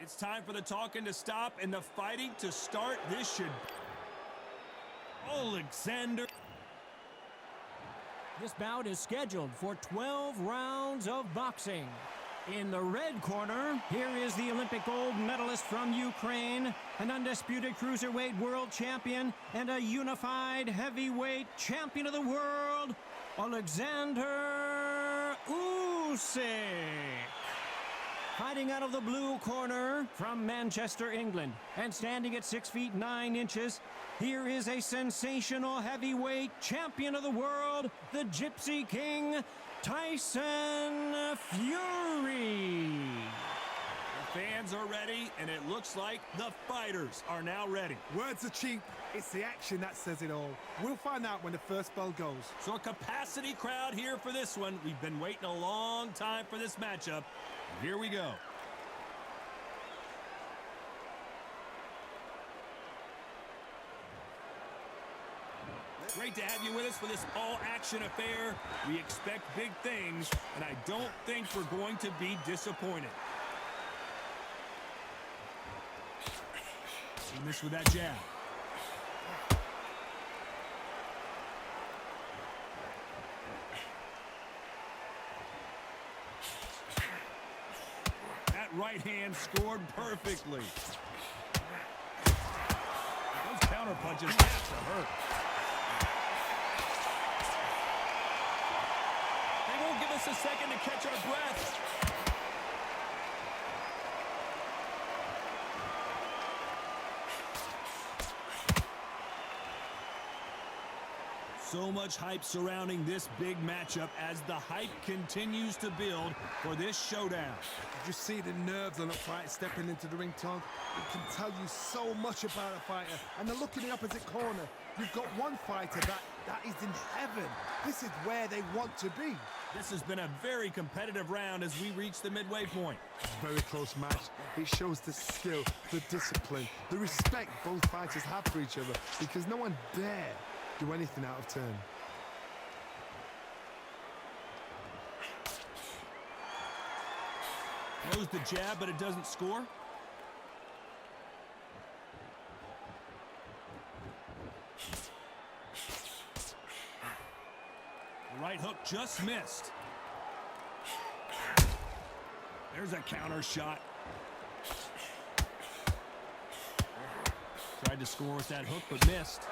It's time for the talking to stop and the fighting to start. This should... Alexander. This bout is scheduled for 12 rounds of boxing. In the red corner, here is the Olympic gold medalist from Ukraine, an undisputed cruiserweight world champion, and a unified heavyweight champion of the world, Alexander USYK. Fighting out of the blue corner from Manchester, England, and standing at 6 feet 9 inches, here is a sensational heavyweight champion of the world, the Gypsy King, Tyson Fury. The fans are ready, and it looks like the fighters are now ready. Words are cheap. It's the action that says it all. We'll find out when the first bell goes. So a capacity crowd here for this one. We've been waiting a long time for this matchup. Here we go. Great to have you with us for this all-action affair. We expect big things, and I don't think we're going to be disappointed. He missed with that jab. That right hand scored perfectly. Those counter punches have to hurt. Give us a second to catch our breath. So much hype surrounding this big matchup as the hype continues to build for this showdown. Did you see the nerves on a fight stepping into the ring, Todd? It can tell you so much about a fighter. And then look in the opposite corner. You've got one fighter that is in heaven. This is where they want to be. This has been a very competitive round as we reach the midway point. Very close match. It shows the skill, the discipline, the respect both fighters have for each other, because no one dare do anything out of turn. Throws the jab, but it doesn't score. The right hook just missed. There's a counter shot. Tried to score with that hook, but missed.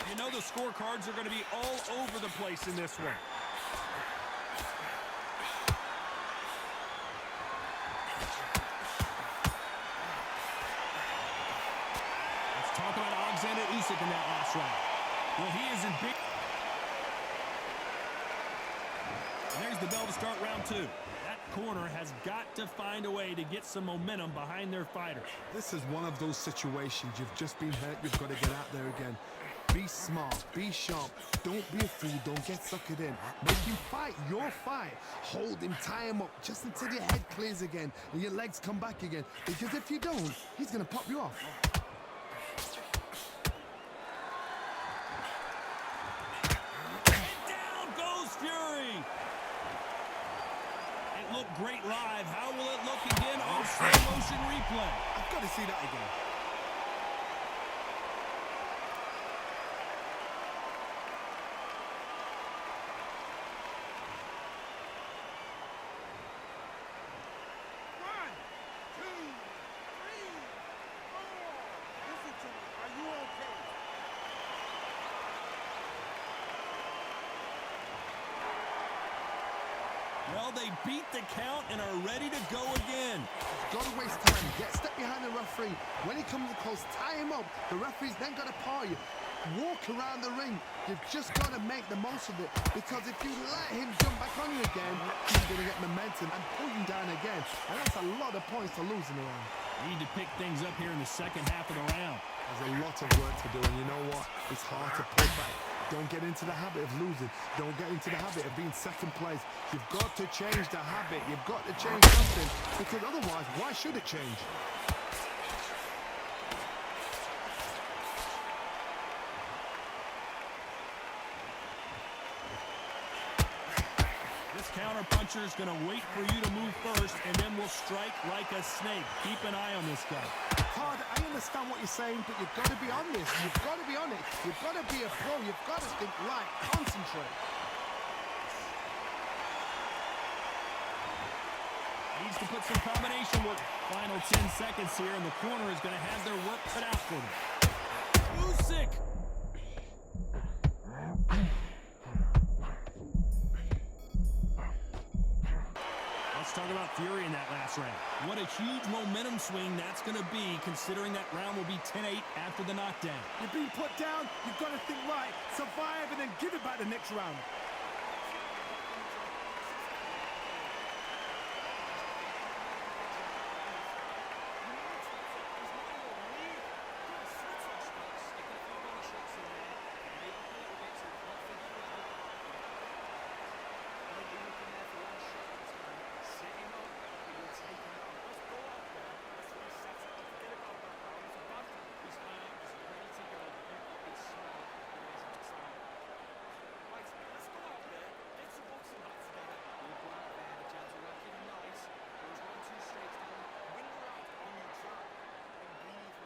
You know the scorecards are going to be all over the place in this one. Let's talk about Alexander USYK in that last round. Well, he is in big... And there's the bell to start round two. That corner has got to find a way to get some momentum behind their fighter. This is one of those situations. You've just been hurt. You've got to get out there again. Be smart, be sharp, don't be a fool, don't get suckered in. Make him fight your fight. Hold him, tie him up, just until your head clears again and your legs come back again. Because if you don't, he's going to pop you off. And down goes Fury. It looked great live. How will it look again on slow motion replay? I've got to see that again. Well, they beat the count and are ready to go again. Got to waste time. Get step behind the referee. When he comes close, tie him up. The referee's then got to paw you. Walk around the ring. You've just got to make the most of it. Because if you let him jump back on you again, he's going to get momentum and pull you down again. And that's a lot of points to lose in the round. Need to pick things up here in the second half of the round. There's a lot of work to do, and you know what? It's hard to pull back. Don't get into the habit of losing. Don't get into the habit of being second place. You've got to change the habit. You've got to change something, because otherwise, why should it change? counterpuncher is going to wait for you to move first, and then will strike like a snake. Keep an eye on this guy. Todd, I understand what you're saying, but you've got to be on this. You've got to be on it. You've got to be a pro. You've got to think right. Concentrate. Needs to put some combination work. Final 10 seconds here, and the corner is going to have their work cut out for them. USYK. Let's talk about Fury in that last round. What a huge momentum swing that's going to be, considering that round will be 10-8 after the knockdown. You're being put down. You've got to think right. Survive and then give it back the next round.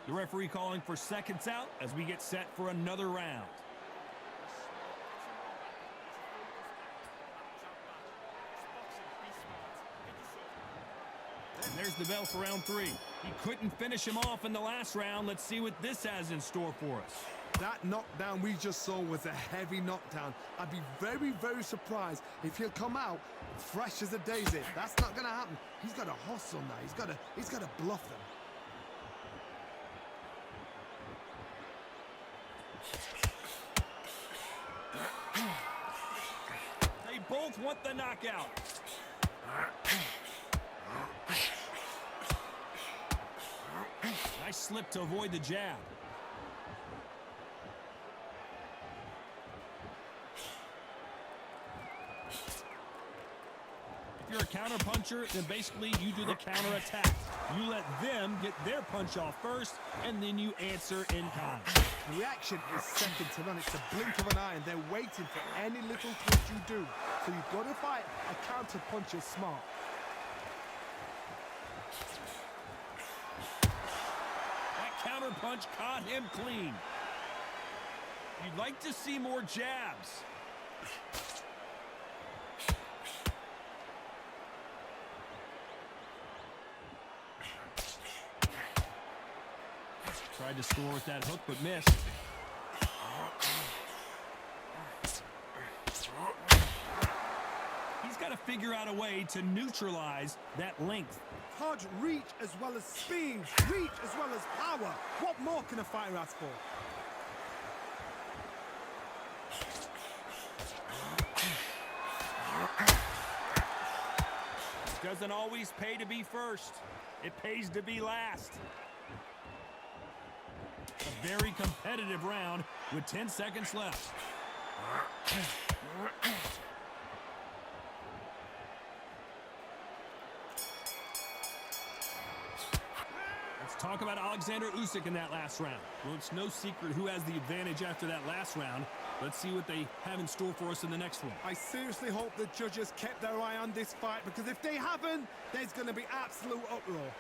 The referee calling for seconds out as we get set for another round. And there's the bell for round 3. He couldn't finish him off in the last round. Let's see what this has in store for us. That knockdown we just saw was a heavy knockdown. I'd be very, very surprised if he'll come out fresh as a daisy. That's not going to happen. He's got to hustle now. He's got to bluff them. They both want the knockout. Nice slip to avoid the jab. If you're a counter-puncher, then basically you do the counter-attack. You let them get their punch off first, and then you answer in kind. The reaction is second to none. It's a blink of an eye, and they're waiting for any little twist you do. So you've got to fight a counter-puncher smart. That counter-punch caught him clean. You'd like to see more jabs. Tried to score with that hook, but missed. He's got to figure out a way to neutralize that length. Hard reach as well as speed, reach as well as power. What more can a fighter ask for? It doesn't always pay to be first. It pays to be last. A very competitive round with 10 seconds left. Let's talk about Alexander Usyk in that last round. Well, it's no secret who has the advantage after that last round. Let's see what they have in store for us in the next one. I seriously hope the judges kept their eye on this fight, because if they haven't, there's going to be absolute uproar.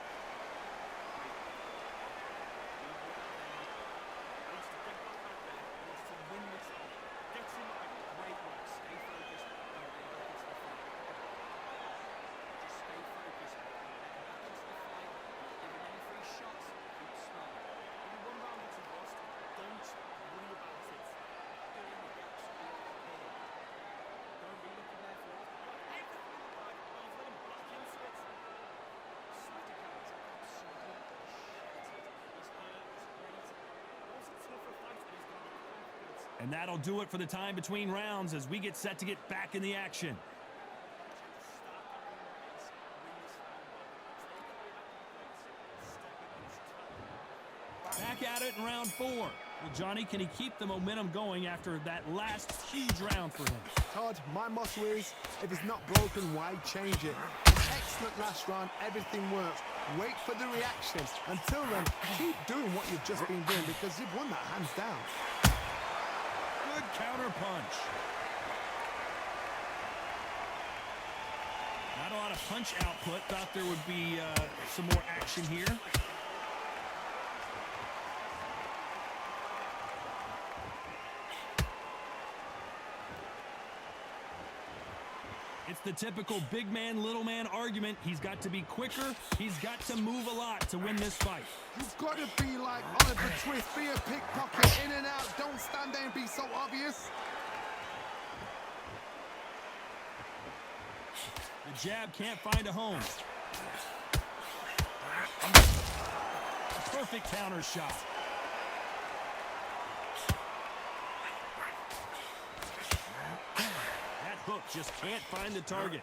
And that'll do it for the time between rounds as we get set to get back in the action. Back at it in round 4. Well, Johnny, can he keep the momentum going after that last huge round for him? Todd, my motto is, if it's not broken, why change it? An excellent last round, everything works. Wait for the reaction. Until then, keep doing what you've just been doing, because you've won that hands down. Good counter punch. lot of punch output. Thought there would be some more action here. It's the typical big man, little man argument. He's got to be quicker. He's got to move a lot to win this fight. You've got to be like Oliver Twist, be a pickpocket, in and out. Don't stand there and be so obvious. The jab can't find a home. A perfect counter shot. That hook just can't find the target.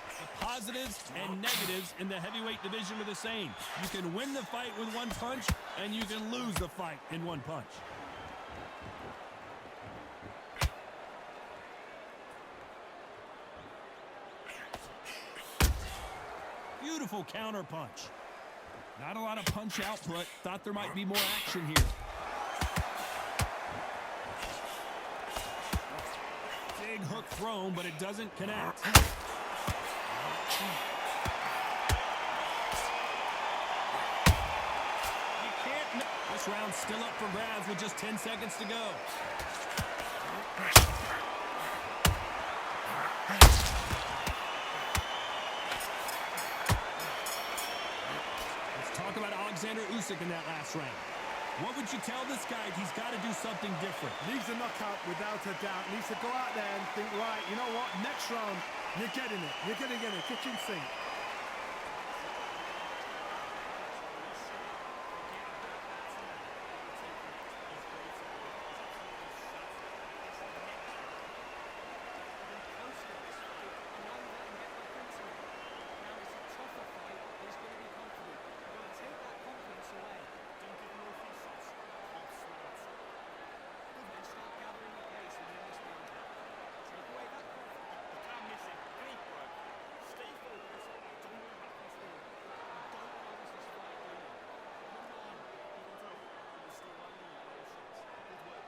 The positives and negatives in the heavyweight division are the same. You can win the fight with one punch, and you can lose the fight in one punch. Beautiful counter punch. Not a lot of punch output. Thought there might be more action here. Big hook thrown, but it doesn't connect. This round's still up for grabs with just 10 seconds to go. Alexander Usyk in that last round. What would you tell this guy? He's got to do something different. Needs a knockout without a doubt. Needs to go out there and think, right, you know what? Next round, you're getting it. You're going to get it. Kitchen sink.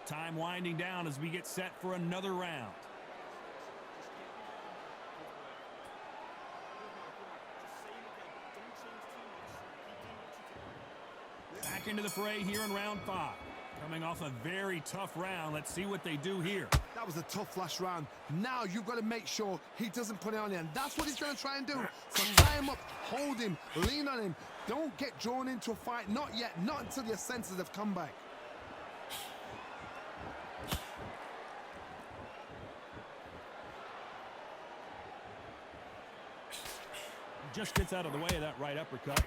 Time winding down as we get set for another round. Back into the fray here in round 5. Coming off a very tough round. Let's see what they do here. That was a tough last round. Now you've got to make sure he doesn't put it on you. And that's what he's going to try and do. So tie him up, hold him, lean on him. Don't get drawn into a fight. Not yet. Not until your senses have come back. Just gets out of the way of that right uppercut.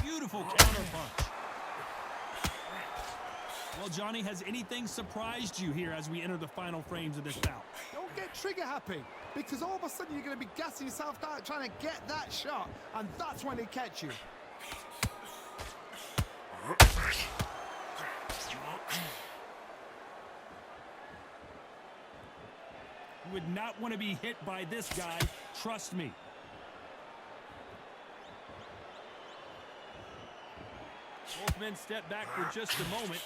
Beautiful counter punch. Well, Johnny, has anything surprised you here as we enter the final frames of this bout? Don't get trigger happy, because all of a sudden you're going to be gassing yourself out trying to get that shot, and that's when they catch you. You would not want to be hit by this guy, trust me. Both men step back for just a moment.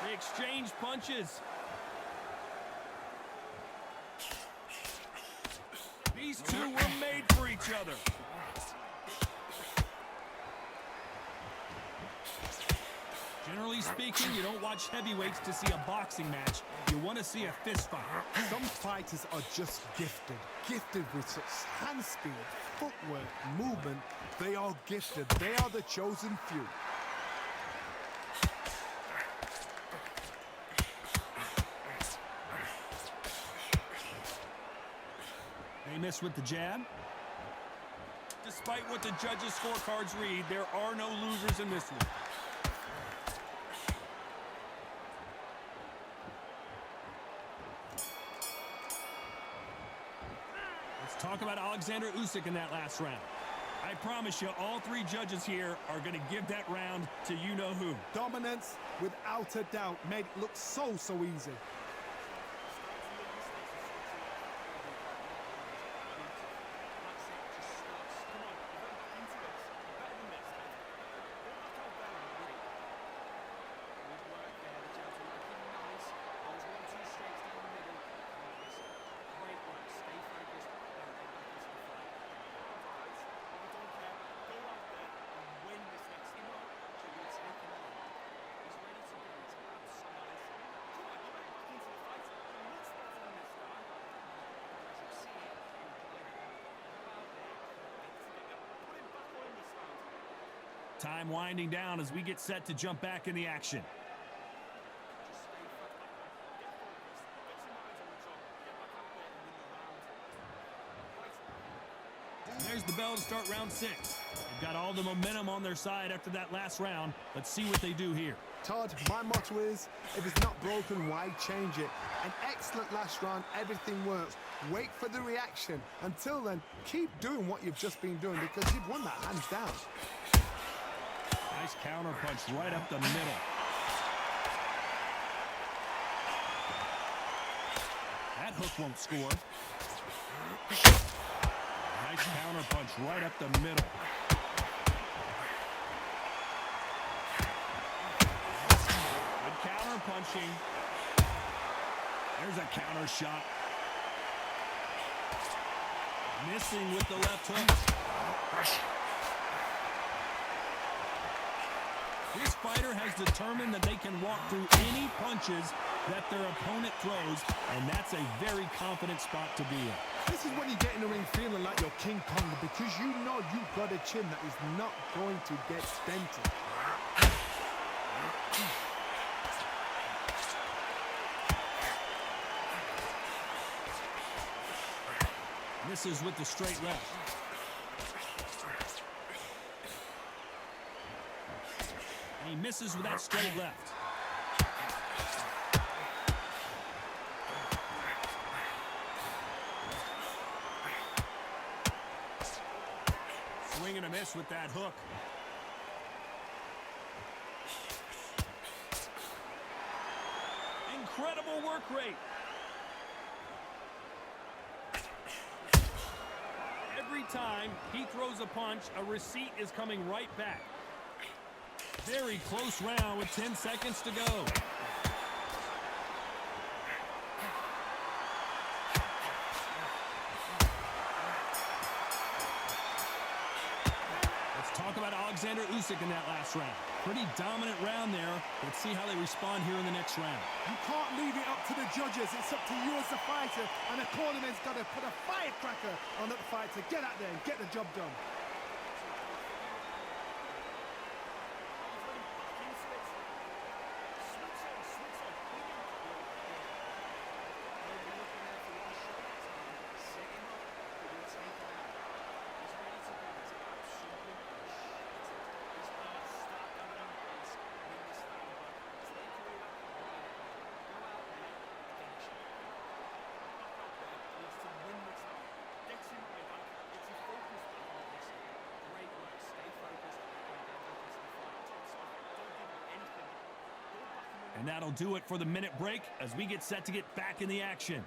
They exchange punches. These two were made for each other. Generally speaking, you don't watch heavyweights to see a boxing match. You want to see a fist fight. Some fighters are just gifted. Gifted with such hand speed, footwork, movement. They are gifted. They are the chosen few. They miss with the jab. Despite what the judges' scorecards read, there are no losers in this one. Talk about Alexander Usyk in that last round. I promise you, all three judges here are going to give that round to you-know-who. Dominance, without a doubt, made it look so easy. Time winding down as we get set to jump back in the action. There's the bell to start round 6. They've got all the momentum on their side after that last round. Let's see what they do here. Todd, my motto is, if it's not broken, why change it? An excellent last round, everything works. Wait for the reaction. Until then, keep doing what you've just been doing because you've won that hands down. Nice counter punch right up the middle. That hook won't score. Nice counter punch right up the middle. Good counter punching. There's a counter shot. Missing with the left hook. This fighter has determined that they can walk through any punches that their opponent throws, and that's a very confident spot to be in. This is when you get in the ring feeling like you're King Kong because you know you've got a chin that is not going to get dented. Misses with the straight left. And he misses with that straight left. Swing and a miss with that hook. Incredible work rate. Every time he throws a punch, a receipt is coming right back. Very close round with 10 seconds to go. Talk about Alexander Usyk in that last round. Pretty dominant round there. Let's see how they respond here in the next round. You can't leave it up to the judges. It's up to you as the fighter, and the cornerman's got to put a firecracker on that fight to get out there and get the job done. And that'll do it for the minute break as we get set to get back in the action.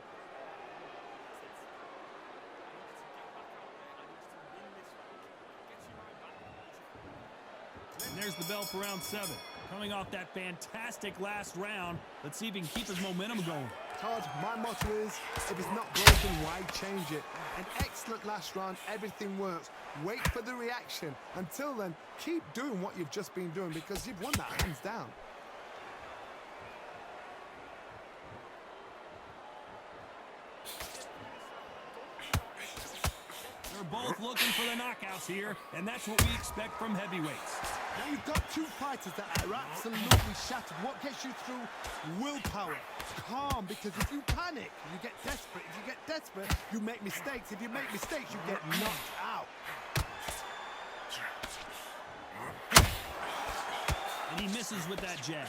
And there's the bell for round 7. Coming off that fantastic last round, let's see if he can keep his momentum going. Todd, my motto is, if it's not broken, why change it? An excellent last round, everything works. Wait for the reaction. Until then, keep doing what you've just been doing because you've won that hands down. They're both looking for the knockouts here, and that's what we expect from heavyweights. Now you've got two fighters that are absolutely shattered. What gets you through? Willpower. Calm, because if you panic, you get desperate. If you get desperate, you make mistakes. If you make mistakes, you get knocked out. And he misses with that jab.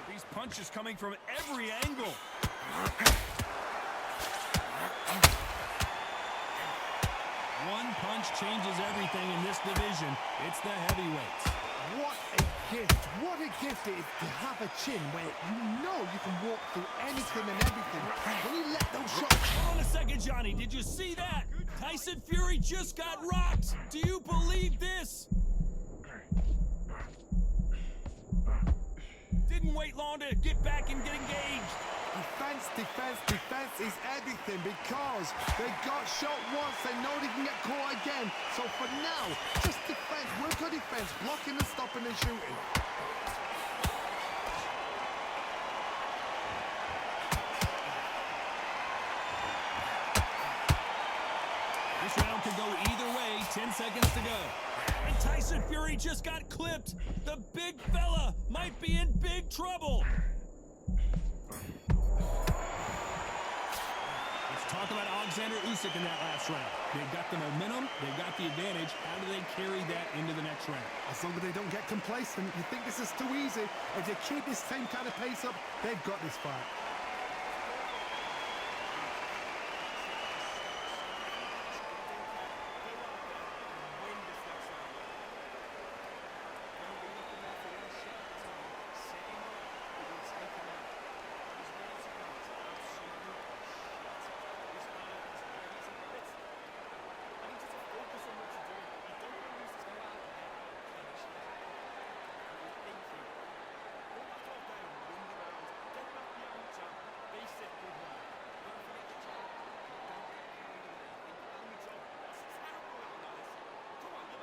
These punches coming from every angle. One punch changes everything in this division. It's the heavyweights. What a gift. What a gift it is to have a chin where you know you can walk through anything and everything. When you let those shots... Hold on a second, Johnny. Did you see that? Tyson Fury just got rocked. Do you believe this? Didn't wait long to get back and get engaged. Defense, defense, defense is everything because they got shot once. They know they can get caught again. So for now, just defense. Work on defense. Blocking and stopping and shooting. This round could go either way. 10 seconds to go. And Tyson Fury just got clipped. The big fella might be in big trouble. Let's talk about Alexander Usyk in that last round. They've got the momentum. They've got the advantage. How do they carry that into the next round? As long as they don't get complacent, you think this is too easy. If they keep this same kind of pace up, they've got this fight.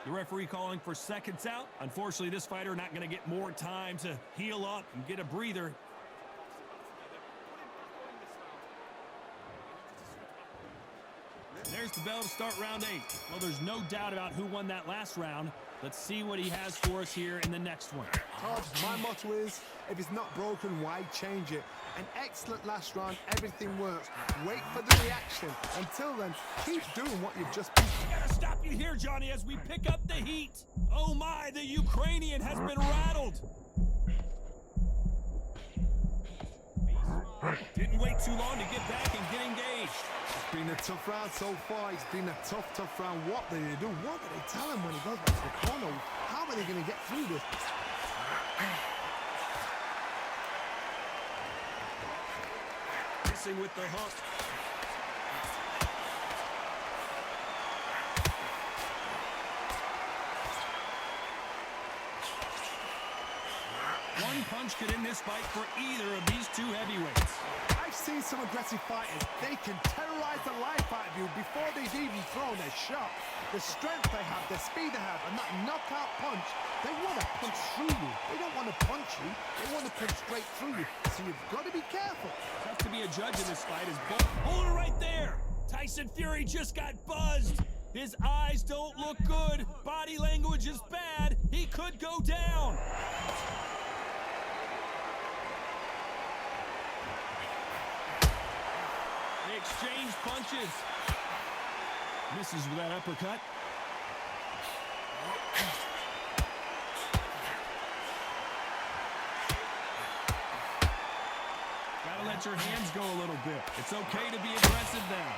The referee calling for seconds out. Unfortunately, this fighter not going to get more time to heal up and get a breather. There's the bell to start round 8. Well, there's no doubt about who won that last round. Let's see what he has for us here in the next one. Todd, my motto is, if it's not broken, why change it? An excellent last round, everything works. Wait for the reaction. Until then, keep doing what you've just been. I gotta stop you here, Johnny, as we pick up the heat. Oh my, the Ukrainian has been rattled. Didn't wait too long to get back and get engaged. It's been a tough round so far. It's been a tough round. What do they do? What do they tell him when he goes back to the corner? How are they going to get through this? Missing with the hook. One punch could end this fight for either of these two heavyweights. I've seen some aggressive fighters. They can terrorize the life out of you before they've even thrown a shot. The strength they have, the speed they have, and that knockout punch, they want to punch through you. They don't want to punch you. They want to punch straight through you. So you've got to be careful. Tough to be a judge in this fight is both. Hold it right there. Tyson Fury just got buzzed. His eyes don't look good. Body language is bad. He could go down. They exchange punches. Misses with that uppercut. Gotta let your hands go a little bit. It's okay to be aggressive now.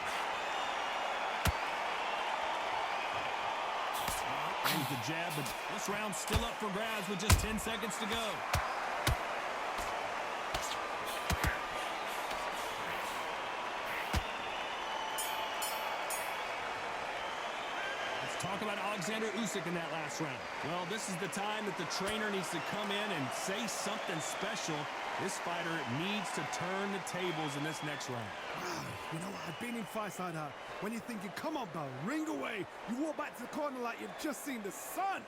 There's the jab, but this round's still up for grabs with just 10 seconds to go. Talk about Alexander Usyk in that last round. Well, this is the time that the trainer needs to come in and say something special. This fighter needs to turn the tables in this next round. You know what? I've been in fights like that. When you're thinking, come on, bro, ring away. You walk back to the corner like you've just seen the sun.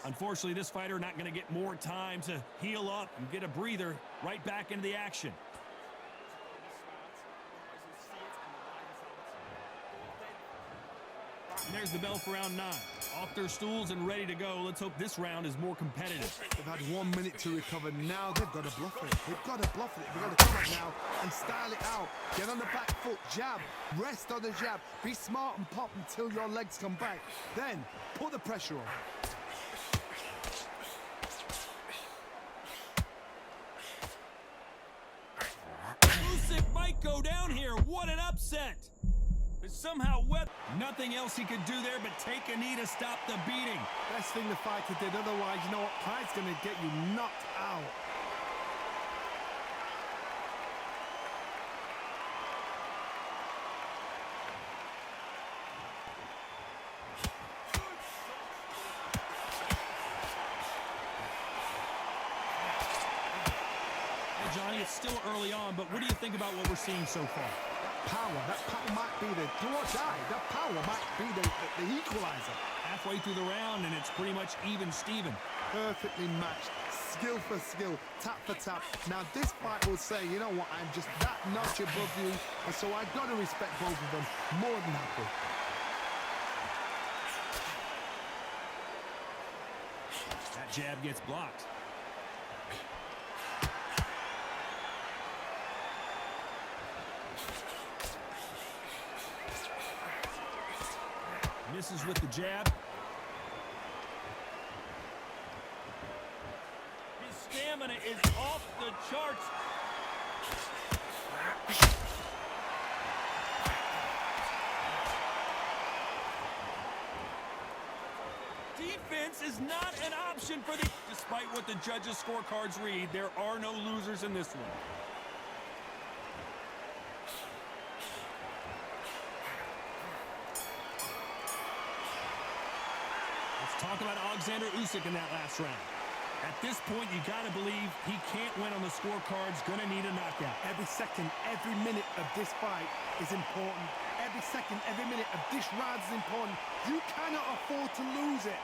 Unfortunately, this fighter not going to get more time to heal up and get a breather. Right back into the action. And there's the bell for round 9. Off their stools and ready to go. Let's hope this round is more competitive. They've had 1 minute to recover. Now they've got to bluff it. They've got to bluff it. They've got to come up now and style it out. Get on the back foot, jab, rest on the jab. Be smart and pop until your legs come back. Then put the pressure on. Usyk might go down here. What an upset. But somehow nothing else he could do there but take a knee to stop the beating. Best thing the fighter did. Otherwise, you know what? Pride's going to get you knocked out. early on, but what do you think about what we're seeing so far? That power might be the do or die. That power might be the equalizer. Halfway through the round, and it's pretty much even Steven. Perfectly matched, skill for skill, tap for tap. Now this fight will say, you know what, I'm just that notch above you, and so I've got to respect both of them more than happy. That jab gets blocked. Misses with the jab. His stamina is off the charts. Defense is not an option for the... Despite what the judges' scorecards read, there are no losers in this one. Talk about Alexander Usyk in that last round. At this point, you got to believe he can't win on the scorecards, gonna need a knockout. Every second, every minute of this fight is important. Every second, every minute of this round is important. You cannot afford to lose it.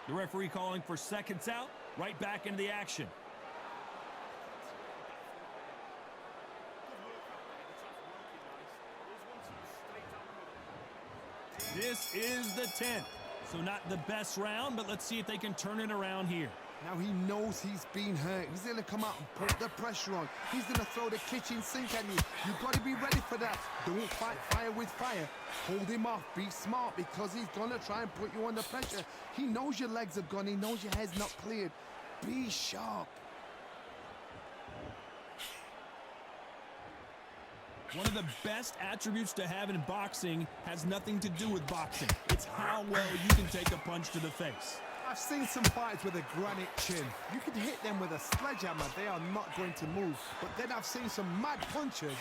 The referee calling for seconds out, right back into the action. This is the 10th. So not the best round, but let's see if they can turn it around here. Now he knows he's been hurt. He's going to come out and put the pressure on. He's going to throw the kitchen sink at you. You've got to be ready for that. Don't fight fire with fire. Hold him off. Be smart because he's going to try and put you under pressure. He knows your legs are gone. He knows your head's not cleared. Be sharp. One of the best attributes to have in boxing has nothing to do with boxing. It's how well you can take a punch to the face. I've seen some fighters with a granite chin. You can hit them with a sledgehammer, they are not going to move. But then I've seen some mad punchers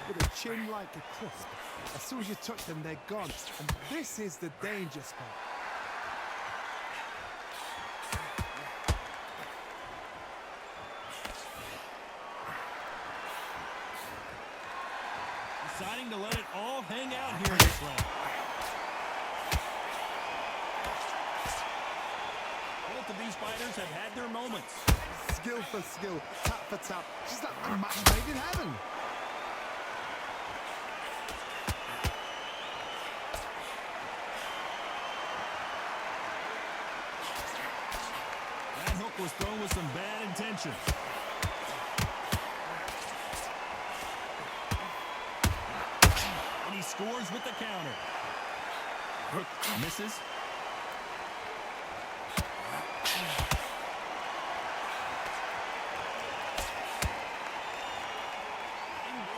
with a chin like a crisp. As soon as you touch them, they're gone. And this is the danger spot. Deciding to let it all hang out here in this round. Both of these fighters have had their moments. Skill for skill, tap for tap. Just like a match made in heaven. That hook was thrown with some bad intentions. And he scores with the counter. Hook misses.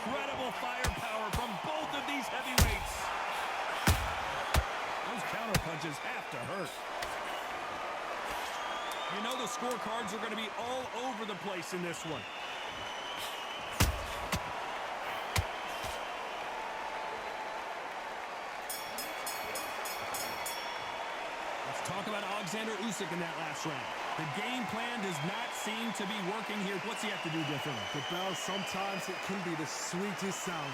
Incredible firepower from both of these heavyweights. Those counter punches have to hurt. You know the scorecards are going to be all over the place in this one. Let's talk about Alexander Usyk in that last round. The game plan does not seem to be working here. What's he have to do differently? The bell, sometimes it can be the sweetest sound.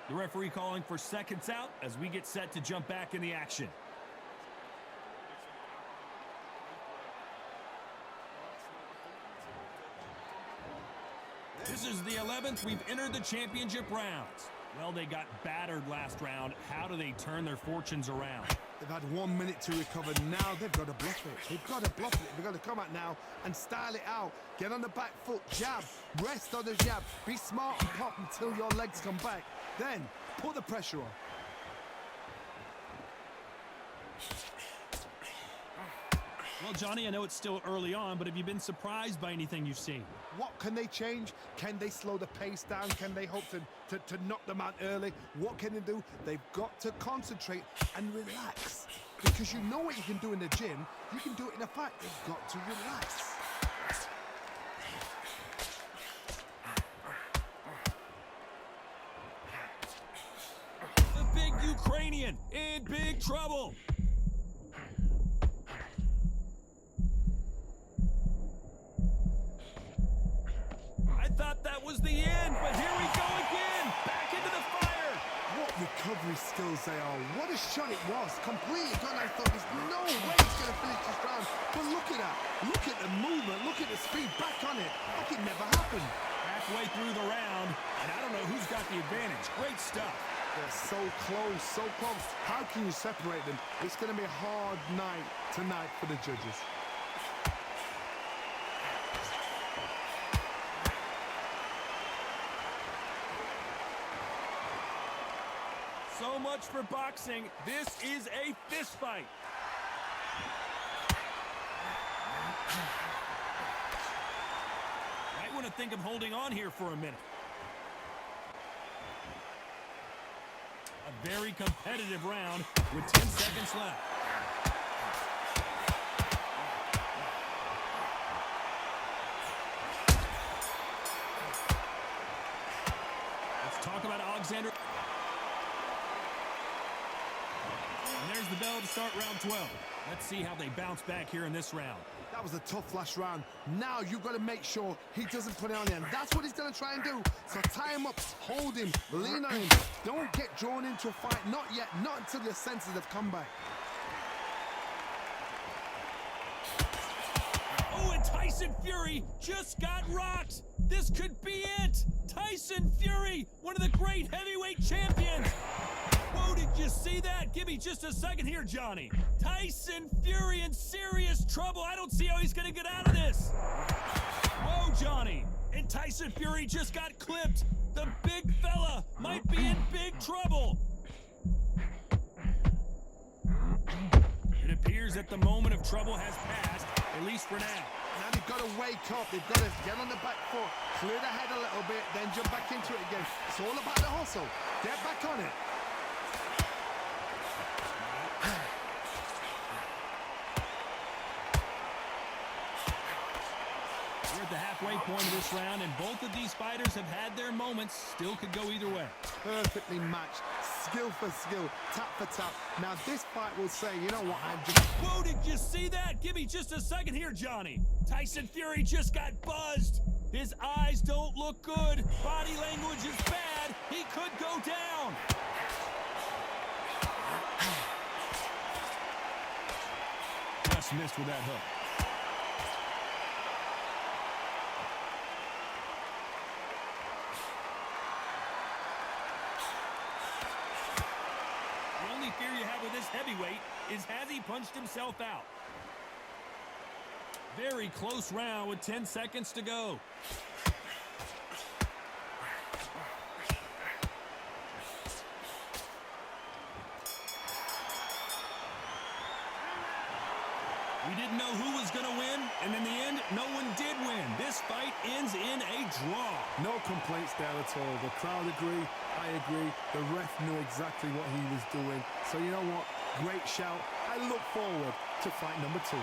The referee calling for seconds out as we get set to jump back in the action. This is the 11th we've entered the championship rounds. Well, they got battered last round. How do they turn their fortunes around? They've had 1 minute to recover. Now they've got to bluff it. They've got to bluff it. They've got to come out now and style it out. Get on the back foot, jab, rest on the jab. Be smart and pop until your legs come back. Then put the pressure on. Well, Johnny, I know it's still early on, but have you been surprised by anything you've seen? What can they change? Can they slow the pace down? Can they hope to knock them out early? What can they do? They've got to concentrate and relax. Because you know what you can do in the gym, you can do it in a fight. They've got to relax. The big Ukrainian in big trouble. Thought that was the end, but here we go again, back into the fire. What recovery skills they are. What a shot it was. Completely gone. I thought there's no way he's going to finish this round. But look at that. Look at the movement. Look at the speed. Back on it. Like it never happened. Halfway through the round, and I don't know who's got the advantage. Great stuff. They're so close, so close. How can you separate them? It's going to be a hard night tonight for the judges. So much for boxing. This is a fist fight. Might want to think of holding on here for a minute. A very competitive round with 10 seconds left. Let's talk about Alexander. And there's the bell to start round 12. Let's see how they bounce back here in this round. That was a tough last round. Now you've got to make sure he doesn't put it on him. That's what he's going to try and do. So tie him up, hold him, lean on him. Don't get drawn into a fight. Not yet. Not until your senses have come back. Oh, and Tyson Fury just got rocked. This could be it. Tyson Fury, one of the great heavyweight champions. Whoa, did you see that? Give me just a second here, Johnny. Tyson Fury in serious trouble. I don't see how he's going to get out of this. Whoa, Johnny. And Tyson Fury just got clipped. The big fella might be in big trouble. It appears that the moment of trouble has passed, at least for now. Now they've got to wake up. They've got to get on the back foot, clear the head a little bit, then jump back into it again. It's all about the hustle. Get back on it. We're at the halfway point of this round, and both of these fighters have had their moments. Still could go either way. Perfectly matched. Skill for skill, tap for tap. Now this fight will say, you know what, I'm just... Whoa, did you see that? Give me just a second here, Johnny. Tyson Fury just got buzzed. His eyes don't look good. Body language is bad. He could go down. Just missed with that hook. The only fear you have with this heavyweight is has he punched himself out? Very close round with 10 seconds to go. We didn't know who was going to win, and in the end, no one did win. This fight ends in a draw. No complaints there at all. The crowd agree, I agree. The ref knew exactly what he was doing. So you know what? Great shout. I look forward to fight number 2.